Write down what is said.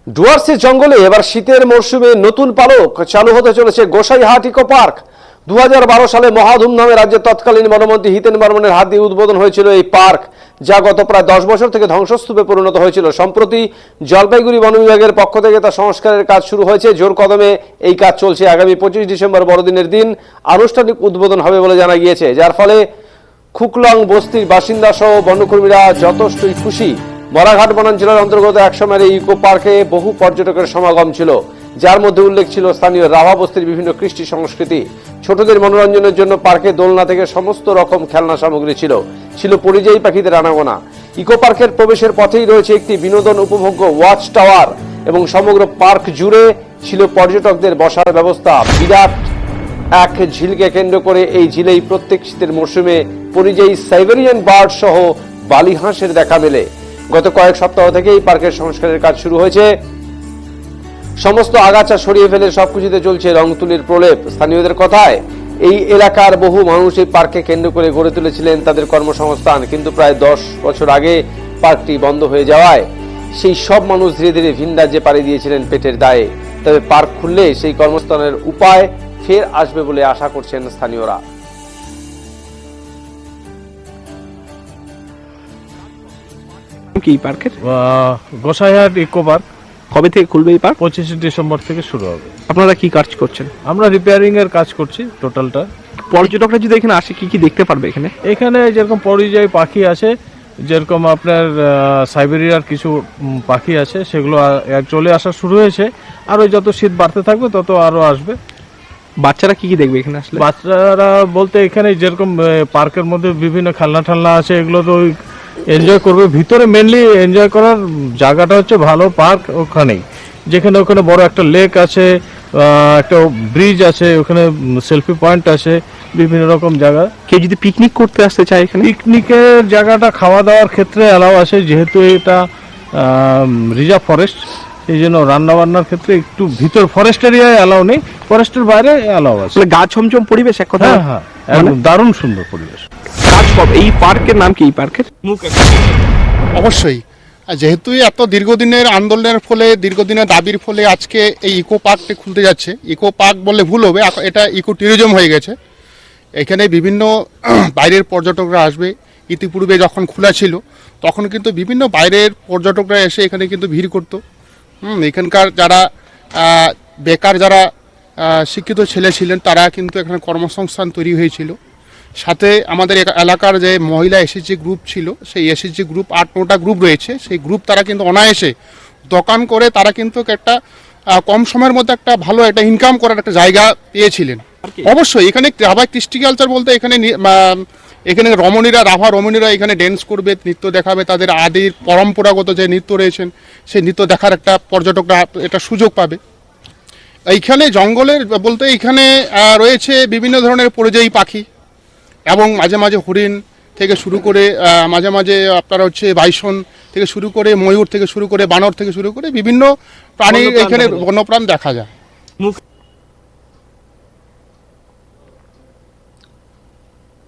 ডুয়ার্সের জঙ্গলে এবার শীতের মরশুমে নতুন পালক চালু হতে চলেছে গোসাইহাট ইকো পার্ক। 2012 সালে মহাধুমধামে রাজ্যের তৎকালীন বনমন্ত্রী হিতেন বর্মনের হাত দিয়ে উদ্বোধন হয়েছিল এই পার্ক, যা গত প্রায় 10 বছর থেকে ধ্বংসস্তূপে পরিণত হয়েছিল। সম্প্রতি জলপাইগুড়ি বন বিভাগের পক্ষ থেকে তা সংস্কারের কাজ শুরু হয়েছে। জোর কদমে এই কাজ চলছে। আগামী 25 ডিসেম্বর বড়দিনের দিন আনুষ্ঠানিক উদ্বোধন হবে বলে জানা গিয়েছে, যার ফলে খুকলং বস্তির বাসিন্দা সহ বনকর্মীরা যথেষ্টই খুশি। বরাঘাট বনাঞ্চলের অন্তর্গত একসময়ের এই ইকো পার্কে বহু পর্যটকের সমাগম ছিল, যার মধ্যে উল্লেখ ছিল স্থানীয় রাভা বস্তির বিভিন্ন কৃষ্টি সংস্কৃতি। ছোটদের মনোরঞ্জনের জন্য পার্কে দোলনা থেকে সমস্ত রকম খেলনা সামগ্রী ছিল পরিযায়ী পাখিদের আনাগোনা। ইকো পার্কের প্রবেশের পথেই রয়েছে একটি বিনোদন উপভোগ্য ওয়াচ টাওয়ার এবং সমগ্র পার্ক জুড়ে ছিল পর্যটকদের বসার ব্যবস্থা। বিরাট এক ঝিলকে কেন্দ্র করে এই ঝিলেই প্রত্যেক শীতের মরশুমে পরিযায়ী সাইবেরিয়ান বার্ড সহ বালি হাঁসের দেখা মেলে। গত কয়েক সপ্তাহ থেকে এই পার্কের সংস্কারের কাজ শুরু হয়েছে। সমস্ত আগাছা সরিয়ে ফেলে সবকিছুতে চলছে রং তুলির প্রলেপ। স্থানীয়দের কথায় এই এলাকার বহু মানুষ এই পার্ককে কেন্দ্র করে গড়ে তুলেছিলেন তাদের কর্মসংস্থান, কিন্তু প্রায় 10 বছর আগে পার্কটি বন্ধ হয়ে যাওয়ায় সেই সব মানুষ ধীরে ধীরে ভিন রাজ্যে পাড়ি দিয়েছিলেন পেটের দায়ে। তবে পার্ক খুললে সেই কর্মস্থানের উপায় ফের আসবে বলে আশা করছেন স্থানীয়রা। কি পার্কের গোসাইহাট ইকো পার্ক কবে থেকে খুলবে এই পার্ক? 25 ডিসেম্বর থেকে শুরু হবে। আপনারা কি কাজ করছেন? আমরা রিপেয়ারিং এর কাজ করছি টোটালটা। পর্যটকরা যদি এখানে আসে কি কি দেখতে পারবে এখানে? এখানে যেরকম পরিযায়ী পাখি আছে, যেরকম আপনার সাইবেরিয়ার কিছু পাখি আছে, সেগুলো চলে আসা শুরু হয়েছে। আর ওই যত শীত বাড়তে থাকবে তত আরো আসবে। বাচ্চারা কি কি দেখবে এখানে আসলে? বাচ্চারা বলতে এখানে যেরকম পার্কের মধ্যে বিভিন্ন খেলনা ঠালনা আছে, এগুলো তো এনজয় করবে। ভিতরে মেনলি এনজয় করার জায়গাটা হচ্ছে ভালো পার্ক ওখানেই, যেখানে ওখানে বড় একটা লেক আছে, একটা ব্রিজ আছে, ওখানে সেলফি পয়েন্ট আছে, বিভিন্ন রকম জায়গা। কেউ যদি পিকনিক করতে আসতে চায় এখানে? পিকনিকের জায়গাটা খাওয়া দাওয়ার ক্ষেত্রে অ্যালাউ আছে, যেহেতু এটা রিজার্ভ ফরেস্ট, সেই জন্য রান্না বান্নার ক্ষেত্রে একটু ভিতর ফরেস্ট এরিয়ায় অ্যালাউ নেই, ফরেস্টের বাইরে অ্যালাউ আছে। গা ছমছম পরিবেশ এক কথা। হ্যাঁ হ্যাঁ, একদম দারুণ সুন্দর পরিবেশ। কাজ কবে? এই পার্কের নাম কি? এই পার্কের অবশ্যই, যেহেতু এত দীর্ঘদিনের আন্দোলনের ফলে, দীর্ঘদিনের দাবির ফলে আজকে এই ইকো পার্কটি খুলতে যাচ্ছে। ইকো পার্ক বললে ভুল হবে, এটা ইকো ট্যুরিজম হয়ে গেছে। এখানে বিভিন্ন বাইরের পর্যটকরা আসবে। ইতিপূর্বে যখন খোলা ছিল তখন কিন্তু বিভিন্ন বাইরের পর্যটকরা এসে এখানে কিন্তু ভিড় করতো। এখানকার যারা বেকার, যারা শিক্ষিত ছেলে ছিলেন, তারা কিন্তু এখানে কর্মসংস্থান তৈরি হয়েছিল। সাথে আমাদের এলাকার যে মহিলা এসএসজি গ্রুপ ছিল, সেই এসএসজি গ্রুপ 8-9টা গ্রুপ রয়েছে, সেই গ্রুপ তারা কিন্তু অনায়াসে দোকান করে তারা কিন্তু একটা কম সময়ের মধ্যে একটা ভালো একটা ইনকাম করার একটা জায়গা পেয়েছিলেন। অবশ্যই এখানে রাভা কৃষ্টি কালচার বলতে এখানে রাভা রমণীরা এখানে ড্যান্স করবে, নৃত্য দেখাবে, তাদের আদির পরম্পরাগত যে নৃত্য রয়েছেন সেই নৃত্য দেখার একটা পর্যটকরা এটা সুযোগ পাবে। এইখানে জঙ্গলের বলতে এইখানে রয়েছে বিভিন্ন ধরনের পরিযায়ী পাখি এবং মাঝে মাঝে হরিণ থেকে শুরু করে মাঝে মাঝে আপনার হচ্ছে বাইসন থেকে শুরু করে, ময়ূর থেকে শুরু করে, বানর থেকে শুরু করে বিভিন্ন প্রাণী এখানে বন্যপ্রাণ দেখা যায়।